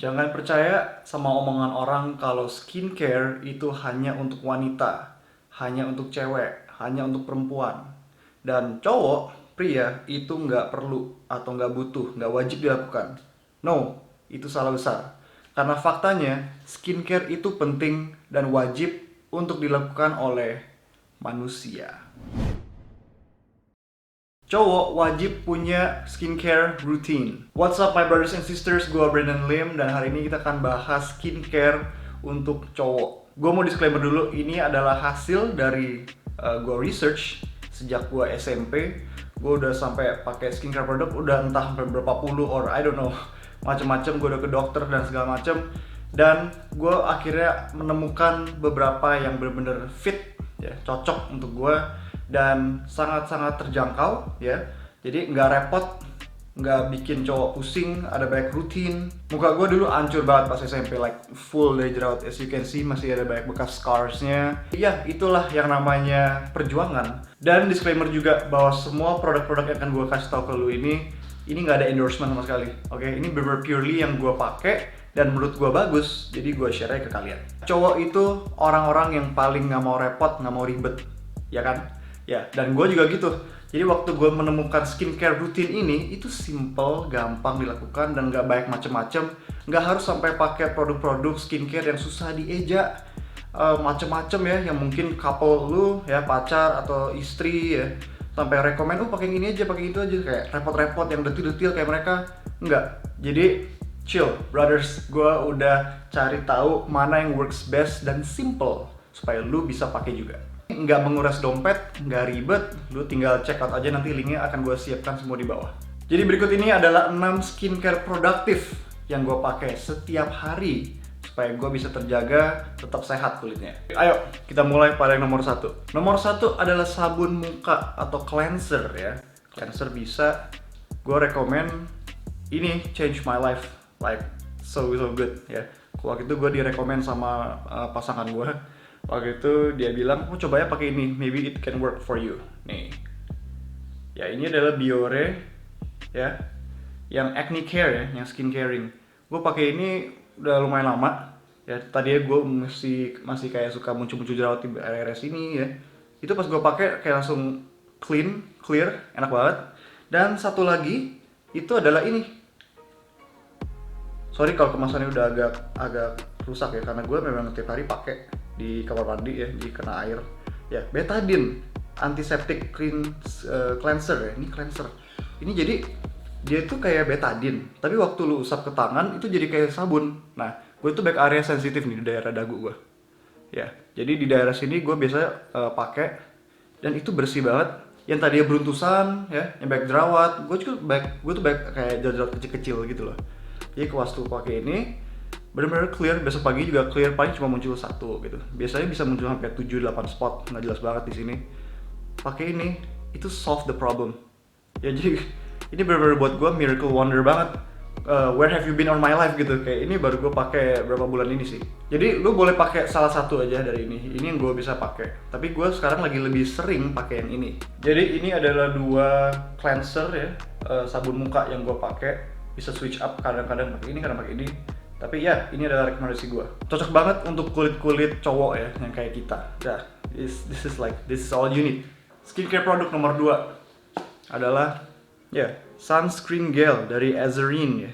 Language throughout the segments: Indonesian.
Jangan percaya sama omongan orang kalau skincare itu hanya untuk wanita, hanya untuk cewek, hanya untuk perempuan. Dan cowok, pria, itu nggak perlu atau nggak butuh, nggak wajib dilakukan. No, itu salah besar. Karena faktanya, skincare itu penting dan wajib untuk dilakukan oleh manusia. Cowok wajib punya skincare routine. What's up my brothers and sisters, gue Brandon Lim dan hari ini kita akan bahas skincare untuk cowok. Gue mau disclaimer dulu, ini adalah hasil dari gue research sejak gue SMP. Gue udah sampai pakai skincare produk, udah entah sampai berapa puluh or I don't know, macem-macem. Gue udah ke dokter dan segala macem. Dan gue akhirnya menemukan beberapa yang bener-bener fit, ya, cocok untuk gue dan sangat-sangat terjangkau, ya. Jadi nggak repot, nggak bikin cowok pusing, ada banyak rutin. Muka gue dulu hancur banget pas SMP, like full dari jerawat. As you can see, masih ada banyak bekas scarsnya. Ya, itulah yang namanya perjuangan. Dan disclaimer juga bahwa semua produk-produk yang akan gue kasih tau ke lu ini nggak ada endorsement sama sekali. Oke, ini bener purely yang gue pakai dan menurut gue bagus, jadi gue share ke kalian. Cowok itu orang-orang yang paling nggak mau repot, nggak mau ribet, ya kan? Ya, dan gue juga gitu. Jadi waktu gue menemukan skincare rutin ini, itu simple, gampang dilakukan, dan nggak banyak macem-macem. Nggak harus sampai pakai produk-produk skincare yang susah dieja, macem-macem ya, yang mungkin couple lu, ya, pacar atau istri ya, sampai rekomend, pakai ini aja, pakai itu aja, kayak repot-repot yang detil-detil kayak mereka. Nggak. Jadi chill, brothers. Gue udah cari tahu mana yang works best dan simple supaya lu bisa pakai juga. Nggak menguras dompet, nggak ribet, lu tinggal check out aja, nanti linknya akan gue siapkan semua di bawah. Jadi berikut ini adalah 6 skincare produktif yang gue pakai setiap hari supaya gue bisa terjaga, tetap sehat kulitnya. Ayo, kita mulai pada yang nomor 1. Nomor 1 adalah sabun muka atau cleanser ya. Cleanser bisa, gue rekomen ini, change my life, like so good ya. Waktu itu gue direkomen sama pasangan gue. Waktu itu dia bilang, coba ya pakai ini, maybe it can work for you. Nih, ya ini adalah Biore, ya, yang acne care ya, yang skin caring. Gue pakai ini udah lumayan lama, ya. Tadinya gue masih kayak suka muncul-muncul jerawat di area sini ya. Itu pas gue pakai kayak langsung clear, enak banget. Dan satu lagi itu adalah ini. Sorry kalau kemasannya udah agak rusak ya, karena gue memang tiap hari pakai di kamar mandi ya, jadi kena air. Ya, Betadine antiseptic cleanser ya. Ini cleanser. Ini jadi dia tuh kayak betadine, tapi waktu lu usap ke tangan itu jadi kayak sabun. Nah, gue tuh back area sensitif nih di daerah dagu gue. Ya, jadi di daerah sini gue biasa pakai dan itu bersih banget. Yang tadinya beruntusan ya, yang banyak jerawat, gue tuh banyak kayak jerawat kecil-kecil gitu loh. Jadi waktu pakai ini benar-benar clear, besok pagi juga clear, paling cuma muncul satu gitu. Biasanya bisa muncul sampai 7-8 spot, nggak jelas banget di sini. Pakai ini, itu solve the problem. Ya jadi ini benar-benar buat gue miracle wonder banget. Where have you been all my life gitu. Kayak ini baru gue pakai berapa bulan ini sih. Jadi lu boleh pakai salah satu aja dari ini. Ini yang gue bisa pakai. Tapi gue sekarang lagi lebih sering pakai yang ini. Jadi ini adalah 2 cleanser ya, sabun muka yang gue pakai. Bisa switch up, kadang-kadang pakai ini, kadang pakai ini. Tapi ya, ini adalah rekomendasi gue. Cocok banget untuk kulit-kulit cowok ya, yang kayak kita. Dah, this is all you need. Skincare produk nomor 2 adalah ya, sunscreen gel dari Ezerine ya.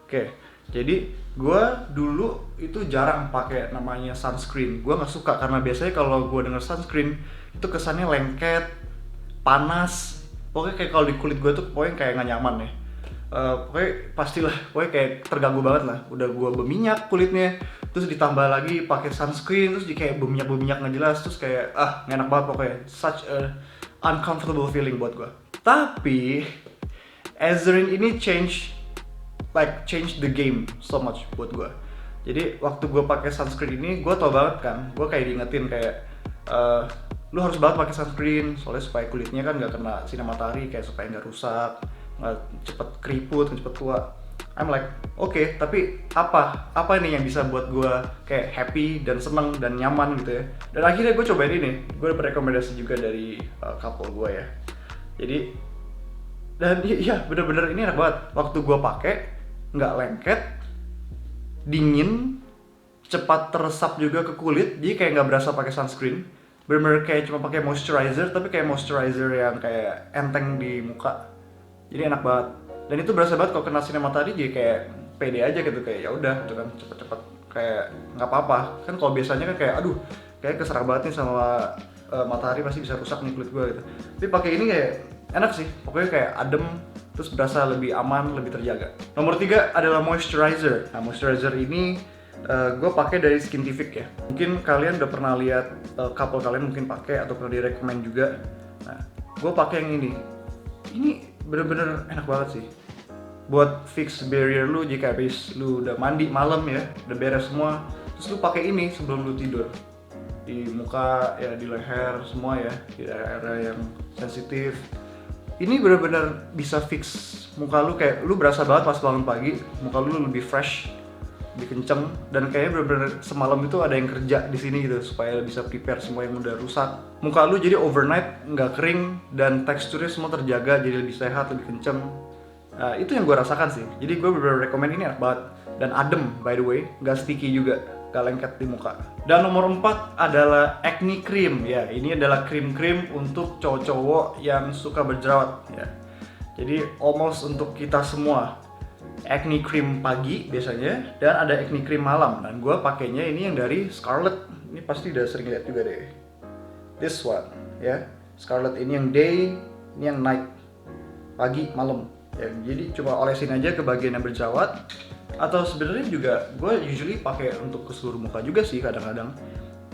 Oke, jadi gue dulu itu jarang pakai namanya sunscreen. Gue nggak suka karena biasanya kalau gue denger sunscreen itu kesannya lengket, panas. Pokoknya kayak kalau di kulit gue tuh pokoknya kayak nggak nyaman ya. Pokoknya kayak terganggu banget lah. Udah gue berminyak kulitnya, terus ditambah lagi pakai sunscreen, terus kayak berminyak nggak jelas, terus kayak nggak enak banget pokoknya. Such a uncomfortable feeling buat gue. Tapi Ezerine ini change the game so much buat gue. Jadi waktu gue pakai sunscreen ini, gue tau banget kan, gue kayak diingetin kayak lu harus banget pakai sunscreen soalnya supaya kulitnya kan nggak kena sinar matahari, kayak supaya nggak rusak, nggak cepet keriput, nggak cepet tua. I'm like, okay, tapi apa ini yang bisa buat gue kayak happy dan seneng dan nyaman gitu ya. Dan akhirnya gue cobain ini, gue dapet rekomendasi juga dari couple gue ya. Jadi dan iya bener-bener ini enak banget. Waktu gue pakai nggak lengket, dingin, cepat teresap juga ke kulit, jadi kayak nggak berasa pakai sunscreen. Bener-bener kayak cuma pakai moisturizer, tapi kayak moisturizer yang kayak enteng di muka. Jadi enak banget. Dan itu berasa banget kalau kena sinar matahari, jadi kayak pede aja gitu, kayak ya udah gitu kan, cepet-cepet kayak nggak apa-apa. Kan kalau biasanya kan kayak aduh, kayak keserang banget nih sama matahari, pasti bisa rusak nih kulit gue gitu. Tapi pakai ini kayak enak sih, pokoknya kayak adem, terus berasa lebih aman, lebih terjaga. Nomor 3 adalah moisturizer. Nah, moisturizer ini gue pakai dari Skintific ya. Mungkin kalian udah pernah lihat, couple kalian mungkin pakai atau pernah direkomend juga. Nah, gue pakai yang ini. Ini bener-bener enak banget sih. Buat fix barrier lu jika habis lu udah mandi malam ya, udah beres semua, terus lu pakai ini sebelum lu tidur. Di muka ya, di leher semua ya, di area yang sensitif. Ini bener-bener bisa fix muka lu, kayak lu berasa banget pas bangun pagi, muka lu lebih fresh, lebih kenceng, dan kayaknya bener-bener semalam itu ada yang kerja di sini gitu supaya bisa prepare semua yang udah rusak. Muka lu jadi overnight nggak kering dan teksturnya semua terjaga, jadi lebih sehat, lebih kenceng. Itu yang gue rasakan sih. Jadi gue bener-bener rekomend, ini enak banget dan adem by the way, nggak sticky juga, nggak lengket di muka. Dan nomor 4 adalah acne cream ya. Ini adalah krim-krim untuk cowok-cowok yang suka berjerawat ya. Jadi almost untuk kita semua. Acne cream pagi biasanya, dan ada acne cream malam. Dan gue pakainya ini yang dari Scarlett. Ini pasti udah sering lihat juga deh. This one ya. Scarlett ini yang day, ini yang night. Pagi, malam. Ya, jadi coba olesin aja ke bagian yang berjerawat. Atau sebenarnya juga gue usually pakai untuk ke seluruh muka juga sih kadang-kadang.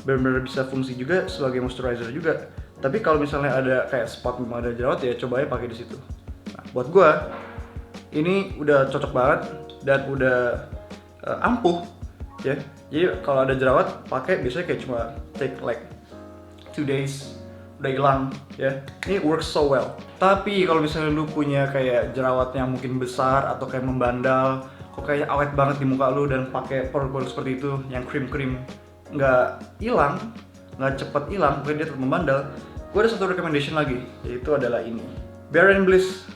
Benar-benar bisa fungsi juga sebagai moisturizer juga. Tapi kalau misalnya ada kayak spot memang ada jerawat ya coba aja pakai di situ. Nah, buat gue ini udah cocok banget dan udah ampuh ya. Jadi kalau ada jerawat pakai biasanya kayak cuma take like 2 days udah hilang ya. Ini works so well. Tapi kalau misalnya lu punya kayak jerawat yang mungkin besar atau kayak membandal, kok kayak awet banget di muka lu, dan pakai produk-produk seperti itu yang krim-krim nggak hilang, nggak cepet hilang, mungkin dia tetap membandal, gue ada satu recommendation lagi, yaitu adalah ini Bare & Bliss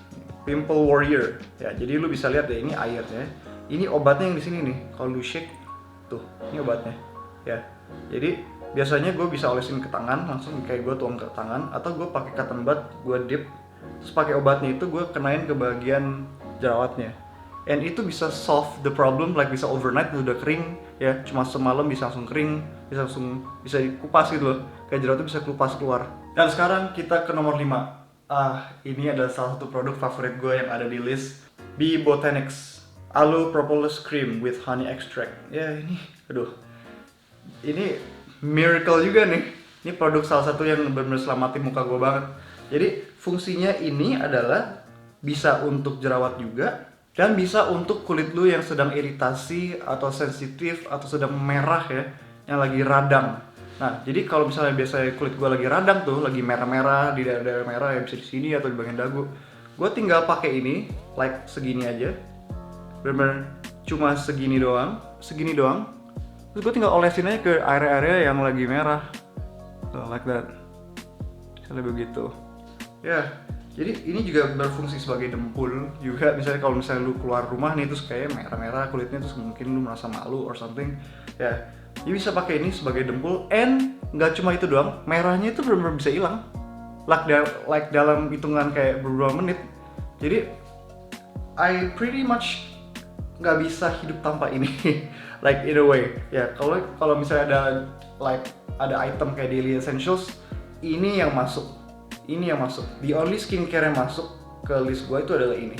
Pimple Warrior ya. Jadi lu bisa lihat ya, ini airnya, ini obatnya yang di sini nih. Kalau lu shake tuh, ini obatnya ya. Jadi biasanya gue bisa olesin ke tangan, langsung kayak gue tuang ke tangan, atau gue pakai cotton bud, gue dip, terus pakai obatnya itu gue kenain ke bagian jerawatnya. And itu bisa solve the problem, like bisa overnight udah kering ya, cuma semalam bisa langsung kering, bisa dikupas gitu loh, kayak jerawatnya bisa kupas keluar. Dan sekarang kita ke nomor 5. Ini adalah salah satu produk favorit gue yang ada di list, Bee Botanics Aloe Propolis Cream with Honey Extract. Ya ini, aduh, ini miracle juga nih. Ini produk salah satu yang benar-benar selamatin muka gue banget. Jadi fungsinya ini adalah bisa untuk jerawat juga, dan bisa untuk kulit lu yang sedang iritasi atau sensitif atau sedang merah ya, yang lagi radang. Nah, jadi kalau misalnya biasanya kulit gue lagi radang tuh, lagi merah-merah di daerah-daerah merah ya, bisa di sini atau di bagian dagu, gue tinggal pakai ini, like segini aja, bener-bener cuma segini doang, terus gue tinggal olesin aja ke area-area yang lagi merah, like that, misalnya begitu. Ya, jadi ini juga berfungsi sebagai dempul juga. Misalnya kalau misalnya lu keluar rumah nih terus kayak merah-merah kulitnya, terus mungkin lu merasa malu or something ya, you bisa pakai ini sebagai dempul. And nggak cuma itu doang, merahnya itu benar-benar bisa hilang like dalam hitungan kayak beberapa menit. Jadi I pretty much nggak bisa hidup tanpa ini. Like in a way ya, kalau misalnya ada item kayak daily essentials, ini yang masuk. The only skincare yang masuk ke list gue itu adalah ini.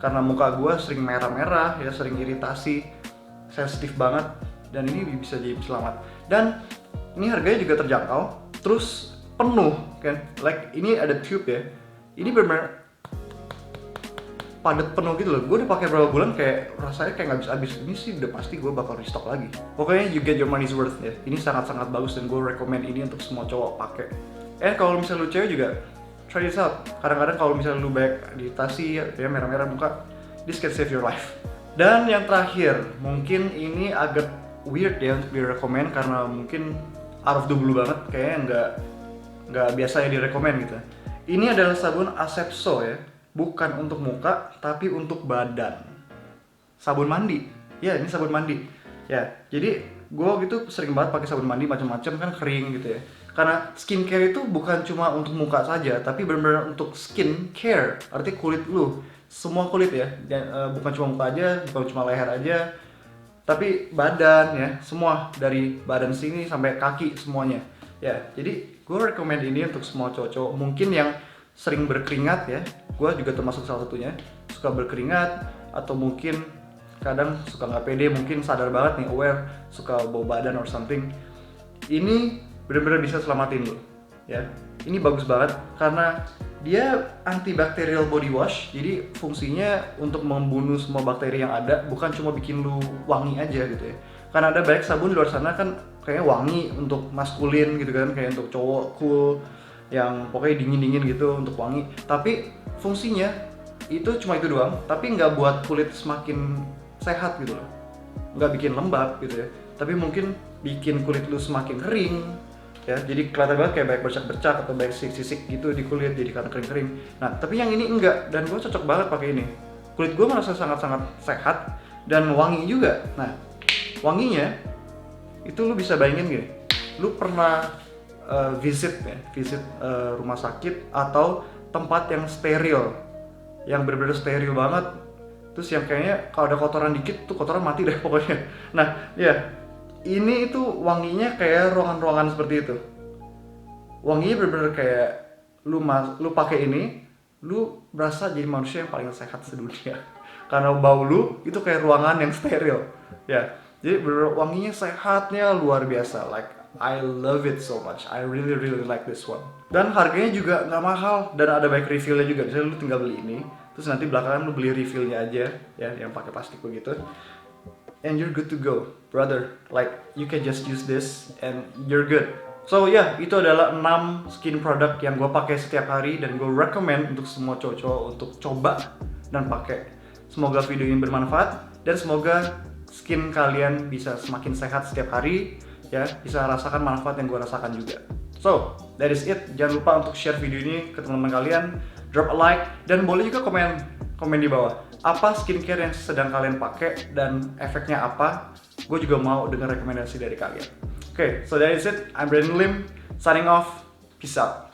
Karena muka gue sering merah-merah ya, sering iritasi, sensitif banget, dan ini bisa jadi selamat. Dan ini harganya juga terjangkau, terus penuh kan. Like ini ada tube ya. Ini benar-benar padat penuh gitu loh. Gue udah pakai berapa bulan kayak rasanya kayak nggak habis-habis. Ini sih udah pasti gue bakal restock lagi. Pokoknya you get your money's worth ya. Ini sangat-sangat bagus dan gue recommend ini untuk semua cowok pakai. Kalau misalnya lu cewek juga try this out. Kadang-kadang kalau misalnya lu banyak iritasi ya, merah-merah muka, this can save your life. Dan yang terakhir, mungkin ini agak weird ya untuk direkomend karena mungkin out of the blue banget, kayaknya nggak biasa ya direkomend gitu. Ini adalah sabun Asepso ya, bukan untuk muka tapi untuk badan. Sabun mandi. Ya, ini sabun mandi. Ya, jadi gue gitu sering banget pakai sabun mandi macam-macam kan kering gitu ya. Karena skincare itu bukan cuma untuk muka saja, tapi benar-benar untuk skin care, artinya kulit lu, semua kulit ya, bukan cuma muka aja, bukan cuma leher aja, tapi badan ya, semua dari badan sini sampai kaki semuanya. Ya, jadi gue recommend ini untuk semua cowok-cowok mungkin yang sering berkeringat ya. Gue juga termasuk salah satunya, suka berkeringat atau mungkin kadang suka nggak pede, mungkin sadar banget nih, aware, suka bau badan or something. Ini benar-benar bisa selamatin lo ya. Ini bagus banget karena dia antibacterial body wash, jadi fungsinya untuk membunuh semua bakteri yang ada, bukan cuma bikin lu wangi aja gitu ya. Karena ada banyak sabun di luar sana kan kayaknya wangi untuk maskulin gitu kan, kayak untuk cowok cool yang pokoknya dingin-dingin gitu untuk wangi, tapi fungsinya itu cuma itu doang, tapi nggak buat kulit semakin sehat gitu loh, nggak bikin lembab gitu ya, tapi mungkin bikin kulit lu semakin kering ya, jadi kelihatan banget kayak banyak bercak-bercak atau banyak sisik-sisik gitu di kulit, jadi karena kering-kering. Nah tapi yang ini enggak, dan gue cocok banget pakai ini. Kulit gue merasa sangat-sangat sehat dan wangi juga. Nah wanginya itu lu bisa bayangin gini, lu pernah visit rumah sakit atau tempat yang steril, yang bener-bener steril banget, terus yang kayaknya kalau ada kotoran dikit tuh kotoran mati deh pokoknya. Nah ya, ini itu wanginya kayak ruangan-ruangan seperti itu. Wanginya bener-bener kayak lu pakai ini, lu berasa jadi manusia yang paling sehat sedunia. Karena bau lu itu kayak ruangan yang steril. Ya, jadi bener wanginya sehatnya luar biasa. Like I love it so much. I really like this one. Dan harganya juga nggak mahal dan ada banyak refillnya juga. Misalnya lu tinggal beli ini, terus nanti belakangan lu beli refillnya aja, ya yang pakai plastik begitu. And you're good to go, brother. Like you can just use this and you're good. So ya, itu adalah 6 skin product yang gue pakai setiap hari dan gue recommend untuk semua cowok-cowok untuk coba dan pakai. Semoga video ini bermanfaat dan semoga skin kalian bisa semakin sehat setiap hari ya, bisa rasakan manfaat yang gue rasakan juga. So, that is it. Jangan lupa untuk share video ini ke teman-teman kalian, drop a like, dan boleh juga komen di bawah. Apa skincare yang sedang kalian pakai dan efeknya apa? Gue juga mau dengar rekomendasi dari kalian. Okay, so that is it. I'm Brandon Lim, signing off. Peace out.